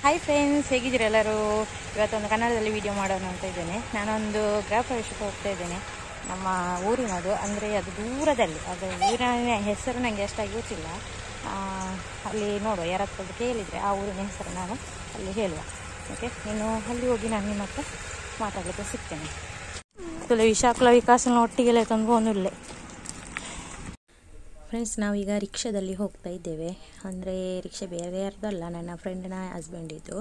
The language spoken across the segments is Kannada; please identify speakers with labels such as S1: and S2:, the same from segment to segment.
S1: ಹಾಯ್ ಫ್ರೆಂಡ್ಸ್, ಹೇಗಿದ್ದೀರಾ ಎಲ್ಲರೂ? ಇವತ್ತೊಂದು ಕನ್ನಡದಲ್ಲಿ ವಿಡಿಯೋ ಮಾಡೋಣ ಅಂತ ಇದ್ದೇನೆ. ನಾನೊಂದು ಗೃಹ ಪ್ರವೇಶಕ್ಕೆ ಹೋಗ್ತಾ ಇದ್ದೇನೆ. ನಮ್ಮ ಊರಿನದು, ಅಂದರೆ ಅದು ದೂರದಲ್ಲಿ, ಅದು ಊರಿನ ಹೆಸರು ನನಗೆ ಅಷ್ಟಾಗಿ ಗೊತ್ತಿಲ್ಲ. ಅಲ್ಲಿ ನೋಡುವ, ಯಾರತ್ರ ಕೇಳಿದರೆ ಆ ಊರಿನ ಹೆಸರು ನಾನು ಅಲ್ಲಿ ಹೇಳುವ. ಓಕೆ, ನೀನು ಅಲ್ಲಿ ಹೋಗಿ ನಾನು ನಿಮ್ಮ ಹತ್ರ ಮಾತಾಡಲಿಕ್ಕೆ ಸಿಗ್ತೇನೆ. ವಿಶಾಖಲ ವಿಕಾಸನ ಒಟ್ಟಿಗೆಲ್ಲ ತಂದು ಒಂದಿಲ್ಲೆ ಫ್ರೆಂಡ್ಸ್, ನಾವೀಗ ರಿಕ್ಷಾದಲ್ಲಿ ಹೋಗ್ತಾ ಇದ್ದೇವೆ. ಅಂದರೆ ರಿಕ್ಷಾ ಬೇರೆ ಯಾರ್ದಲ್ಲ, ನನ್ನ ಫ್ರೆಂಡ್ನ ಹಸ್ಬೆಂಡಿದ್ದು.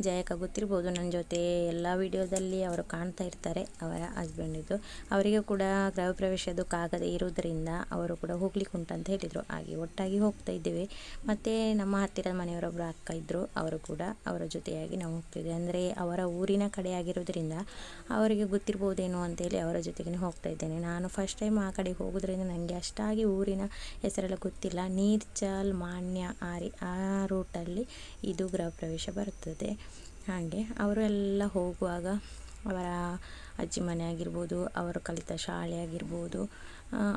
S1: ಜಯಕ ಗೊತ್ತಿರ್ಬೋದು, ನನ್ನ ಜೊತೆ ಎಲ್ಲ ವಿಡಿಯೋದಲ್ಲಿ ಅವರು ಕಾಣ್ತಾ ಇರ್ತಾರೆ, ಅವರ ಹಸ್ಬೆಂಡಿದ್ದು. ಅವರಿಗೆ ಕೂಡ ಗೃಹ ಪ್ರವೇಶದಕ್ಕಾಗದೇ ಇರೋದರಿಂದ ಅವರು ಕೂಡ ಹೋಗ್ಲಿಕ್ಕೆ ಉಂಟಂತ ಹೇಳಿದರು. ಹಾಗೆ ಒಟ್ಟಾಗಿ ಹೋಗ್ತಾ ಇದ್ದೇವೆ. ಮತ್ತು ನಮ್ಮ ಹತ್ತಿರದ ಮನೆಯವರೊಬ್ಬರು ಅಕ್ಕ ಇದ್ದರು, ಅವರು ಕೂಡ ಅವರ ಜೊತೆಯಾಗಿ ನಾವು ಹೋಗ್ತಿದ್ವಿ. ಅಂದರೆ ಅವರ ಊರಿನ ಕಡೆ ಆಗಿರೋದ್ರಿಂದ ಅವರಿಗೆ ಗೊತ್ತಿರ್ಬೋದೇನೋ ಅಂತೇಳಿ ಅವರ ಜೊತೆಗೆ ಹೋಗ್ತಾ ಇದ್ದೇನೆ. ನಾನು ಫಸ್ಟ್ ಟೈಮ್ ಆ ಕಡೆ ಹೋಗೋದ್ರಿಂದ ನನಗೆ ಅಷ್ಟಾಗಿ ಊರಿನ ಹೆಸರೆಲ್ಲ ಗೊತ್ತಿಲ್ಲ. ನೀರ್ಚಾಲ್, ಮಾನ್ಯ, ಆ ರೂಟಲ್ಲಿ ಇದು ಗೃಹ ಪ್ರವೇಶ ಬರುತ್ತದೆ. ಹಾಗೆ ಅವರು ಎಲ್ಲ ಹೋಗುವಾಗ ಅವರ ಅಜ್ಜಿ ಮನೆ ಆಗಿರ್ಬೋದು, ಅವರು ಕಲಿತ ಶಾಲೆ ಆಗಿರ್ಬೋದು,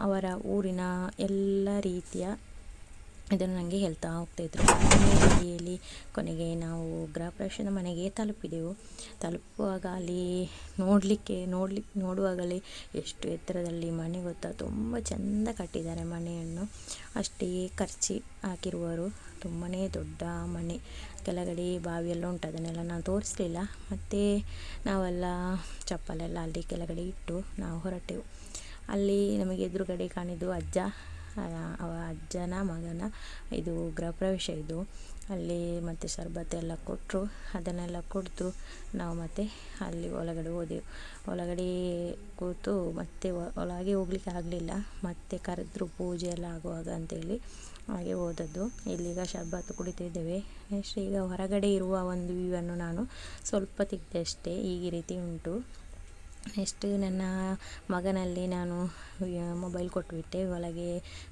S1: ಅವರ ಊರಿನ ಎಲ್ಲ ರೀತಿಯ ಇದನ್ನು ನನಗೆ ಹೇಳ್ತಾ ಹೋಗ್ತಾಯಿದ್ರು. ಹೇಳಿ ಕೊನೆಗೆ ನಾವು ಗೃಹ ಪ್ರವೇಶದ ಮನೆಗೆ ತಲುಪುವಾಗ ಅಲ್ಲಿ ನೋಡುವಾಗಲೇ ಎಷ್ಟು ಎತ್ತರದಲ್ಲಿ ಮನೆ ಗೊತ್ತಾ, ತುಂಬ ಚೆಂದ ಕಟ್ಟಿದ್ದಾರೆ ಮನೆಯನ್ನು. ಅಷ್ಟೇ ಖರ್ಚು ಹಾಕಿರುವರು. ತುಂಬಾ ದೊಡ್ಡ ಮನೆ. ಕೆಳಗಡೆ ಬಾವಿಯೆಲ್ಲ ಉಂಟು, ಅದನ್ನೆಲ್ಲ ನಾನು ತೋರಿಸಲಿಲ್ಲ. ಮತ್ತು ನಾವೆಲ್ಲ ಚಪ್ಪಲೆಲ್ಲ ಅಲ್ಲಿ ಕೆಳಗಡೆ ಇಟ್ಟು ನಾವು ಹೊರಟೆವು. ಅಲ್ಲಿ ನಮಗೆ ಎದುರುಗಡೆ ಕಾಣಿದ್ದು ಅಜ್ಜನ ಮಗನ ಇದು ಗೃಹ ಪ್ರವೇಶ ಇದು. ಅಲ್ಲಿ ಮತ್ತು ಶರ್ಬತ್ ಎಲ್ಲ ಕೊಟ್ಟರು. ಅದನ್ನೆಲ್ಲ ಕುಡಿದು ನಾವು ಮತ್ತೆ ಅಲ್ಲಿ ಒಳಗಡೆ ಹೋದೆವು. ಒಳಗಡೆ ಕೂತು ಮತ್ತೆ ಒಳಗೆ ಹೋಗ್ಲಿಕ್ಕೆ ಆಗಲಿಲ್ಲ. ಮತ್ತೆ ಕರೆದ್ರು ಪೂಜೆ ಎಲ್ಲ ಆಗುವಾಗ ಅಂತೇಳಿ ಹಾಗೆ ಹೋದದ್ದು. ಇಲ್ಲೀಗ ಶರ್ಬತ್ ಕುಡಿತಿದ್ದೇವೆ. ನೆಕ್ಸ್ಟ್ ಈಗ ಹೊರಗಡೆ ಇರುವ ಒಂದು ವ್ಯೂವನ್ನು ನಾನು ಸ್ವಲ್ಪ ತೆಗೆದೆ ಅಷ್ಟೇ. ಈ ರೀತಿ ಉಂಟು. ನೆಕ್ಸ್ಟ್ ನನ್ನ ಮಗನಲ್ಲಿ ನಾನು ಮೊಬೈಲ್ ಕೊಟ್ಟುಬಿಟ್ಟೆ. ಒಳಗೆ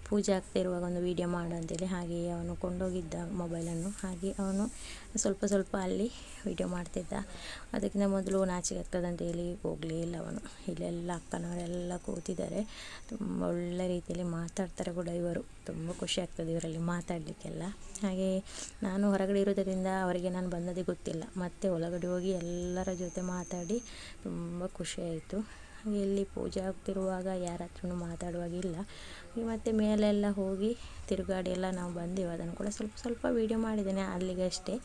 S1: ಪೂಜೆ ಆಗ್ತಾ ಇರುವಾಗ ಒಂದು ವೀಡಿಯೋ ಮಾಡು ಅಂತೇಳಿ. ಹಾಗೆ ಅವನು ಕೊಂಡೋಗಿದ್ದ ಮೊಬೈಲನ್ನು. ಹಾಗೆ ಅವನು ಸ್ವಲ್ಪ ಅಲ್ಲಿ ವೀಡಿಯೋ ಮಾಡ್ತಿದ್ದ. ಅದಕ್ಕಿಂತ ಮೊದಲು ನಾಚಿಕೆ ಆಗ್ತದಂತ ಹೇಳಿ ಹೋಗಲೇ ಇಲ್ಲ ಅವನು. ಇಲ್ಲೆಲ್ಲ ಅಕ್ಕನವರೆಲ್ಲ ಕೂತಿದ್ದಾರೆ. ತುಂಬ ಒಳ್ಳೆ ರೀತಿಯಲ್ಲಿ ಮಾತಾಡ್ತಾರೆ ಕೂಡ ಇವರು. ತುಂಬ ಖುಷಿ ಆಗ್ತದೆ ಇವರಲ್ಲಿ ಮಾತಾಡಲಿಕ್ಕೆಲ್ಲ. ಹಾಗೆ ನಾನು ಹೊರಗಡೆ ಇರೋದರಿಂದ ಅವರಿಗೆ ನಾನು ಬಂದದೇ ಗೊತ್ತಿಲ್ಲ. ಮತ್ತು ಒಳಗಡೆ ಹೋಗಿ ಎಲ್ಲರ ಜೊತೆ ಮಾತಾಡಿ ತುಂಬ ಖುಷಿಯಾಯಿತು. ಇಲ್ಲಿ ಪೂಜೆ ಆಗ್ತಿರುವಾಗ ಯಾರ ಹತ್ರನೂ ಮಾತಾಡುವಾಗಿಲ್ಲ. ಮತ್ತು ಮೇಲೆಲ್ಲ ಹೋಗಿ ತಿರುಗಾಡಿ ಎಲ್ಲ ನಾವು ಬಂದೆವು. ಅದನ್ನು ಕೂಡ ಸ್ವಲ್ಪ ವೀಡಿಯೋ ಮಾಡಿದ್ದೇನೆ ಅಲ್ಲಿಗೆ ಅಷ್ಟೇ.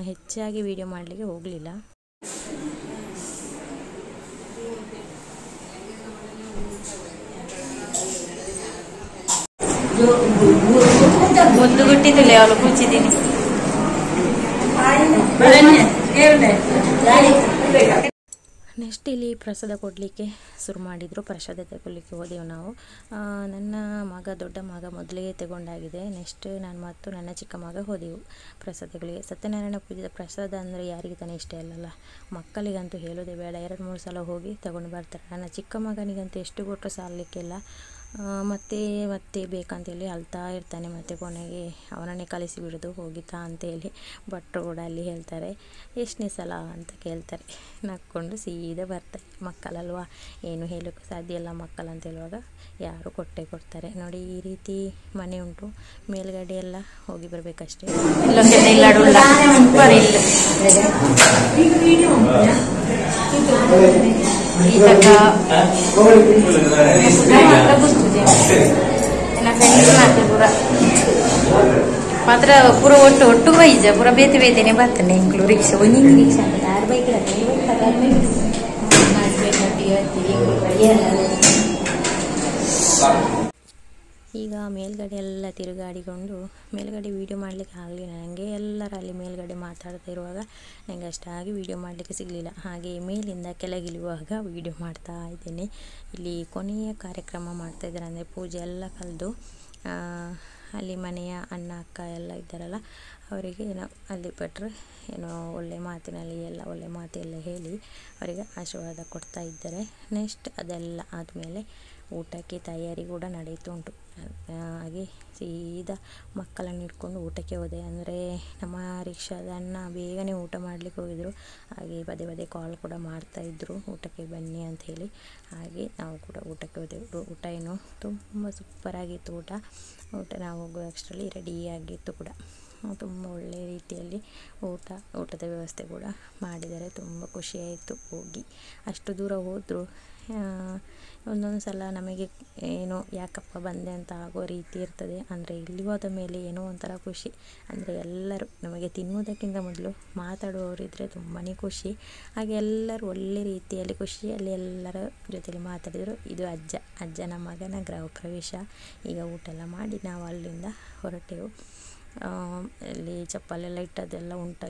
S1: ಹೆಚ್ಚಾಗಿ ವೀಡಿಯೋ ಮಾಡಲಿಕ್ಕೆ ಹೋಗಲಿಲ್ಲ. ಮುದ್ದು ಗುಟ್ಟಿದ್ದಿಲ್ಲ ಅವಳು ಕೂಚಿದ್ದೀನಿ. ನೆಕ್ಸ್ಟ್ ಇಲ್ಲಿ ಪ್ರಸಾದ ಕೊಡಲಿಕ್ಕೆ ಶುರು ಮಾಡಿದರು. ಪ್ರಸಾದ ತಗೊಳ್ಳಿಕ್ಕೆ ಹೋದೆವು ನಾವು. ನನ್ನ ದೊಡ್ಡ ಮಗ ಮೊದಲೇ ತಗೊಂಡಾಗಿದೆ. ನೆಕ್ಸ್ಟ್ ನಾನು ಮತ್ತು ನನ್ನ ಚಿಕ್ಕ ಮಗ ಹೋದೆವು ಪ್ರಸಾದಗಳಿಗೆ. ಸತ್ಯನಾರಾಯಣ ಪೂಜೆದ ಪ್ರಸಾದ ಅಂದರೆ ಯಾರಿಗೆ ತಾನೇ ಇಷ್ಟ ಇಲ್ಲಲ್ಲ. ಮಕ್ಕಳಿಗಂತೂ ಹೇಳೋದೇ ಬೇಡ, 2-3 ಸಲ ಹೋಗಿ ತಗೊಂಡು ಬರ್ತಾರೆ. ನನ್ನ ಚಿಕ್ಕ ಮಗನಿಗಂತೂ ಎಷ್ಟು ಕೊಟ್ಟರು ಸಾಲಲಿಕ್ಕೆಲ್ಲ. ಮತ್ತೆ ಬೇಕಂತೇಳಿ ಅಳ್ತಾ ಇರ್ತಾನೆ. ಮತ್ತು ಕೊನೆಗೆ ಅವನನ್ನೇ ಕಳಿಸಿಬಿಡೋದು ಹೋಗಿತಾ ಅಂತೇಳಿ ಭಟ್ರು ಕೂಡ ಅಲ್ಲಿ ಹೇಳ್ತಾರೆ. ಎಷ್ಟನೇ ಸಲ ಅಂತ ಕೇಳ್ತಾರೆ. ನಕ್ಕೊಂಡು ಸೀದಾ ಬರ್ತಾರೆ. ಮಕ್ಕಳಲ್ವಾ, ಏನು ಹೇಳೋಕ್ಕೂ ಸಾಧ್ಯ ಇಲ್ಲ. ಮಕ್ಕಳಂತ ಹೇಳುವಾಗ ಯಾರು ಕೊಡ್ತಾರೆ. ನೋಡಿ, ಈ ರೀತಿ ಮನೆ ಉಂಟು. ಮೇಲ್ಗಡೆ ಎಲ್ಲ ಹೋಗಿ ಬರಬೇಕಷ್ಟೇ. ಮಾತ್ರ ಪೂರ ಒಟ್ಟು ವೈಜ ಪೂರ ಬೇತೆ ಬರ್ತಾನೆ. ಇಂಕ್ಲು ರಿಕ್ಷಾ ಒಂದು ರಿಕ್ಷಾ ಅಂತ 6 ಬೈಕ್ ಈಗ ಮೇಲ್ಗಡೆ ಎಲ್ಲ ತಿರುಗಾಡಿಕೊಂಡು ಮೇಲ್ಗಡೆ ವೀಡಿಯೋ ಮಾಡಲಿಕ್ಕೆ ಆಗಲಿಲ್ಲ ನನಗೆ. ಎಲ್ಲರಲ್ಲಿ ಮೇಲ್ಗಡೆ ಮಾತಾಡ್ತಾ ಇರುವಾಗ ನನಗೆ ಅಷ್ಟಾಗಿ ವೀಡಿಯೋ ಮಾಡಲಿಕ್ಕೆ ಸಿಗಲಿಲ್ಲ. ಹಾಗೆ ಮೇಲಿಂದ ಕೆಳಗಿಳುವಾಗ ವೀಡಿಯೋ ಮಾಡ್ತಾ ಇದ್ದೇನೆ. ಇಲ್ಲಿ ಕೊನೆಯ ಕಾರ್ಯಕ್ರಮ ಮಾಡ್ತಾಯಿದ್ದಾರೆ. ಅಂದರೆ ಪೂಜೆ ಎಲ್ಲ ಕಳೆದು ಅಲ್ಲಿ ಮನೆಯ ಅಣ್ಣ ಅಕ್ಕ ಎಲ್ಲ ಇದ್ದಾರಲ್ಲ, ಅವರಿಗೆ ಅಲ್ಲಿ ಭಟ್ರು ಒಳ್ಳೆ ಮಾತೆಲ್ಲ ಹೇಳಿ ಅವರಿಗೆ ಆಶೀರ್ವಾದ ಕೊಡ್ತಾ ಇದ್ದಾರೆ. ನೆಕ್ಸ್ಟ್ ಅದೆಲ್ಲ ಆದಮೇಲೆ ಊಟಕ್ಕೆ ತಯಾರಿ ಕೂಡ ನಡೀತಾ ಉಂಟು. ಹಾಗೆ ಸೀದಾ ಮಕ್ಕಳನ್ನು ಇಟ್ಕೊಂಡು ಊಟಕ್ಕೆ ಹೋದೆ. ಅಂದರೆ ನಮ್ಮ ರಿಕ್ಷಾದ ಅಣ್ಣ ಬೇಗನೆ ಊಟ ಮಾಡಲಿಕ್ಕೆ ಹೋಗಿದ್ರು. ಹಾಗೆ ಪದೇ ಕಾಲ್ ಕೂಡ ಮಾಡ್ತಾಯಿದ್ರು, ಊಟಕ್ಕೆ ಬನ್ನಿ ಅಂತ ಹೇಳಿ. ಹಾಗೆ ನಾವು ಕೂಡ ಊಟಕ್ಕೆ ಹೋದೆವು. ಊಟ ಏನು ತುಂಬ ಸೂಪರಾಗಿತ್ತು. ಊಟ ನಾವು ಹೋಗೋ ಅಷ್ಟರಲ್ಲಿ ರೆಡಿಯಾಗಿತ್ತು ಕೂಡ. ತುಂಬ ಒಳ್ಳೆಯ ರೀತಿಯಲ್ಲಿ ಊಟದ ವ್ಯವಸ್ಥೆ ಕೂಡ ಮಾಡಿದ್ದಾರೆ. ತುಂಬ ಖುಷಿಯಾಯಿತು ಹೋಗಿ. ಅಷ್ಟು ದೂರ ಹೋದರೂ ಒಂದೊಂದು ಸಲ ನಮಗೆ ಏನೋ ಯಾಕಪ್ಪ ಬಂದೆ ಅಂತ ಆಗೋ ರೀತಿ ಇರ್ತದೆ. ಅಂದರೆ ಇಲ್ಲಿ ಹೋದ ಮೇಲೆ ಏನೋ ಒಂಥರ ಖುಷಿ. ಅಂದರೆ ಎಲ್ಲರೂ ನಮಗೆ ತಿನ್ನುವುದಕ್ಕಿಂತ ಮೊದಲು ಮಾತಾಡುವವರಿದ್ದರೆ ತುಂಬಾ ಖುಷಿ. ಹಾಗೆ ಎಲ್ಲರೂ ಒಳ್ಳೆ ರೀತಿಯಲ್ಲಿ ಖುಷಿಯಲ್ಲಿ ಎಲ್ಲರ ಜೊತೆಲಿ ಮಾತಾಡಿದರು. ಇದು ಅಜ್ಜನ ಮಗನ ಗೃಹ ಪ್ರವೇಶ. ಈಗ ಊಟ ಎಲ್ಲ ಮಾಡಿ ನಾವು ಅಲ್ಲಿಂದ ಹೊರಟೆವು. ಅಲ್ಲಿ ಚಪ್ಪಲೆಲ್ಲ ಇಟ್ಟದೆಲ್ಲ ಉಂಟು.